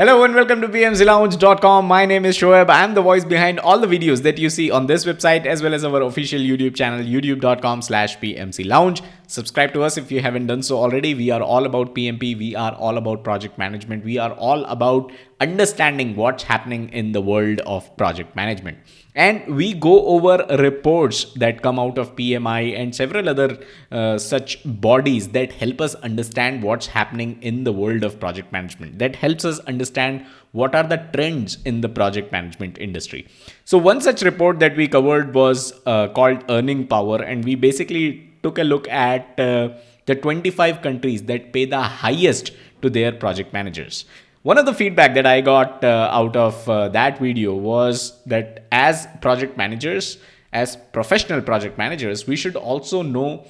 Hello and welcome to pmclounge.com. My name is Shoaib. I'm the voice behind all the videos that you see on this website as well as our official YouTube channel, youtube.com/pmclounge. Subscribe to us if you haven't done so already. We are all about PMP. We are all about project management. We are all about understanding what's happening in the world of project management. And we go over reports that come out of PMI and several other such bodies that help us understand what's happening in the world of project management. That helps us understand what are the trends in the project management industry. So one such report that we covered was called Earning Power, and we basically took a look at the 25 countries that pay the highest to their project managers. One of the feedback that I got out of that video was that as project managers, as professional project managers, we should also know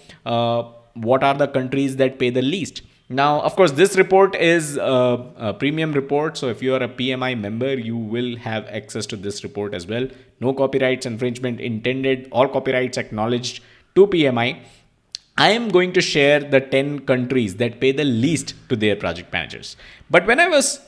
what are the countries that pay the least. Now, of course, this report is a premium report. So if you are a PMI member, you will have access to this report as well. No copyrights infringement intended, all copyrights acknowledged to PMI. I am going to share the 10 countries that pay the least to their project managers. But when I was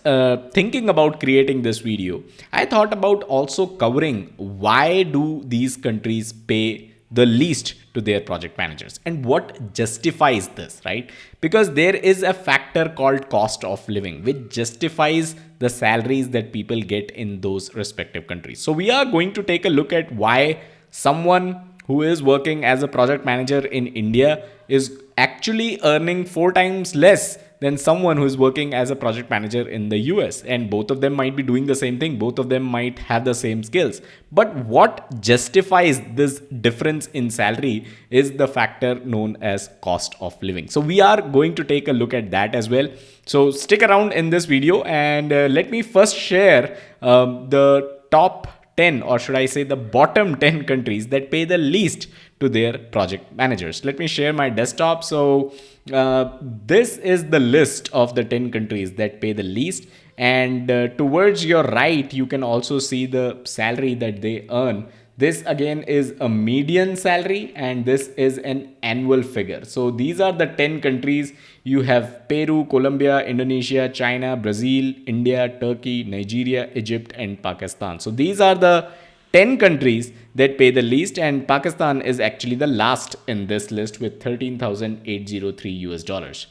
thinking about creating this video, I thought about also covering why do these countries pay the least to their project managers and what justifies this, right? Because there is a factor called cost of living, which justifies the salaries that people get in those respective countries. So we are going to take a look at why someone who is working as a project manager in India is actually earning 4 times less than someone who is working as a project manager in the US. And both of them might be doing the same thing. Both of them might have the same skills. But what justifies this difference in salary is the factor known as cost of living. So we are going to take a look at that as well. So stick around in this video and let me first share the top 10, or should I say the bottom 10 countries that pay the least to their project managers. Let me share my desktop. So this is the list of the 10 countries that pay the least. And towards your right, you can also see the salary that they earn. This again is a median salary and this is an annual figure. So these are the 10 countries. You have Peru, Colombia, Indonesia, China, Brazil, India, Turkey, Nigeria, Egypt, and Pakistan. So these are the 10 countries that pay the least, and Pakistan is actually the last in this list with $13,803.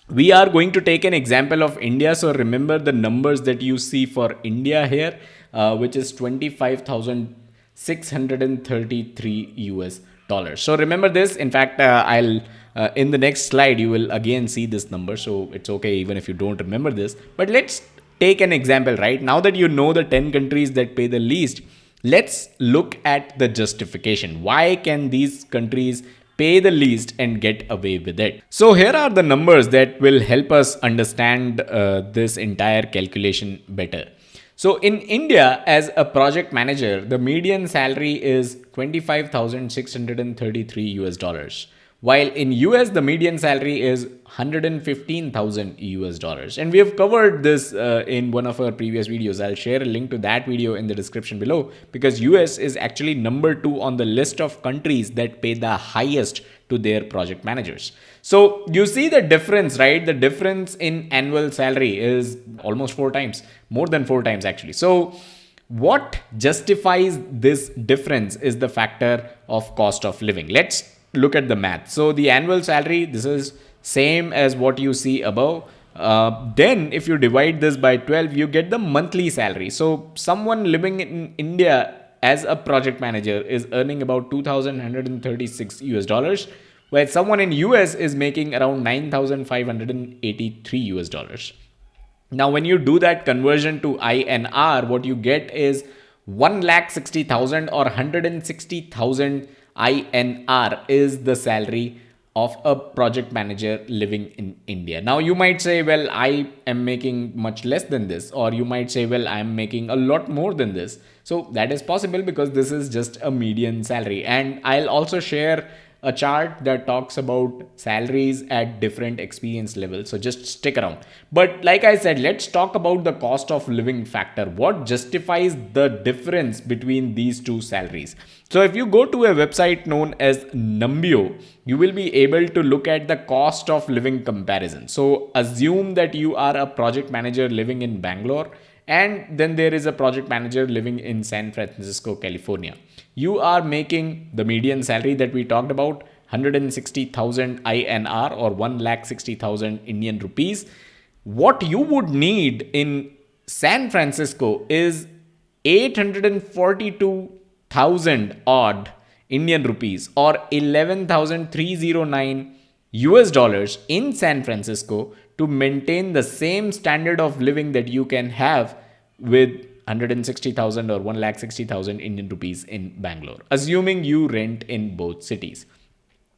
We are going to take an example of India. So remember the numbers that you see for India here, which is 25,633 US dollars. So remember this. In fact, I'll in the next slide you will again see this number, so it's okay even if you don't remember this. But let's take an example. Right now that you know the 10 countries that pay the least, let's look at the justification. Why can these countries pay the least and get away with it? So here are the numbers that will help us understand this entire calculation better. So in India, as a project manager, the median salary is 25,633 US dollars. While in US, the median salary is 115,000 US dollars. And we have covered this in one of our previous videos. I'll share a link to that video in the description below, because US is actually number 2 on the list of countries that pay the highest to their project managers. So you see the difference, right? The difference in annual salary is almost 4 times, more than 4 times actually. So what justifies this difference is the factor of cost of living. Let's look at the math. So the annual salary, this is same as what you see above. Then if you divide this by 12, you get the monthly salary. So someone living in India as a project manager is earning about 2,136 US dollars, while someone in US is making around 9,583 US dollars. Now, when you do that conversion to INR, what you get is 1,60,000 or 160,000 INR is the salary of a project manager living in India. Now, you might say, well, I am making much less than this, or you might say, well, I am making a lot more than this. So that is possible because this is just a median salary. And I'll also share a chart that talks about salaries at different experience levels. So just stick around. But like I said, let's talk about the cost of living factor. What justifies the difference between these two salaries? So if you go to a website known as Numbeo, you will be able to look at the cost of living comparison. So assume that you are a project manager living in Bangalore, and then there is a project manager living in San Francisco, California. You are making the median salary that we talked about, 160,000 INR or 1,60,000 Indian rupees. What you would need in San Francisco is 842,000 odd Indian rupees or 11,309 US dollars in San Francisco to maintain the same standard of living that you can have with 160,000 or 1,60,000 Indian rupees in Bangalore, assuming you rent in both cities.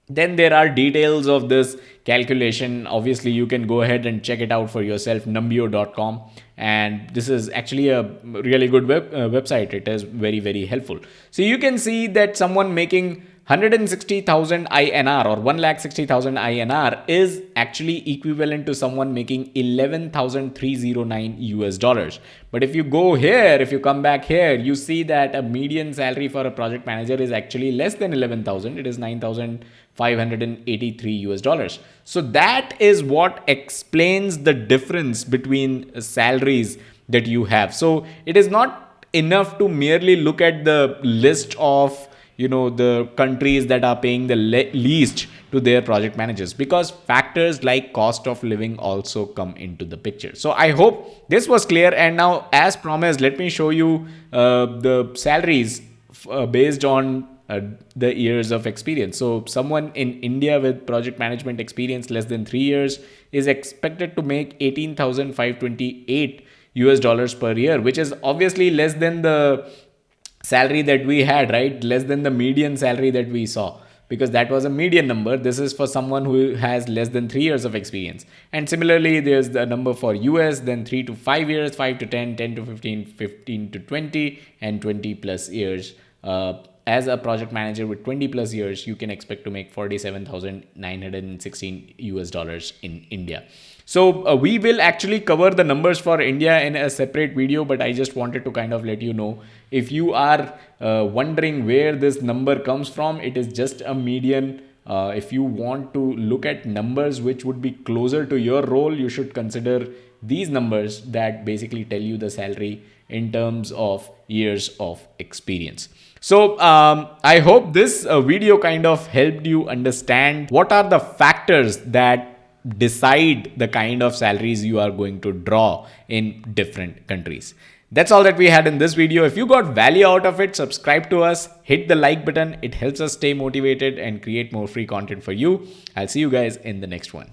Then there are details of this calculation. Obviously, you can go ahead and check it out for yourself, numbeo.com. And this is actually a really good website. It is very, very helpful. So you can see that someone making 160,000 INR or 1,60,000 INR is actually equivalent to someone making 11,309 US dollars. But if you go here, if you come back here, you see that a median salary for a project manager is actually less than 11,000. It is 9,583 US dollars. So that is what explains the difference between salaries that you have. So it is not enough to merely look at the list of the countries that are paying the least to their project managers, because factors like cost of living also come into the picture. So I hope this was clear. And now, as promised, let me show you the salaries based on the years of experience. So someone in India with project management experience less than 3 years is expected to make 18,528 US dollars per year, which is obviously less than the salary that we had, right? Less than the median salary that we saw, because that was a median number. This is for someone who has less than 3 years of experience. And similarly, there's the number for US, then 3 to 5 years, 5 to 10, 10 to 15, 15 to 20, and 20 plus years. As a project manager with 20 plus years, you can expect to make 47,916 US dollars in India. So we will actually cover the numbers for India in a separate video, but I just wanted to kind of let you know, if you are wondering where this number comes from, it is just a median. If you want to look at numbers which would be closer to your role, you should consider these numbers that basically tell you the salary in terms of years of experience. So I hope this video kind of helped you understand what are the factors that decide the kind of salaries you are going to draw in different countries. That's all that we had in this video. If you got value out of it, subscribe to us, hit the like button. It helps us stay motivated and create more free content for you. I'll see you guys in the next one.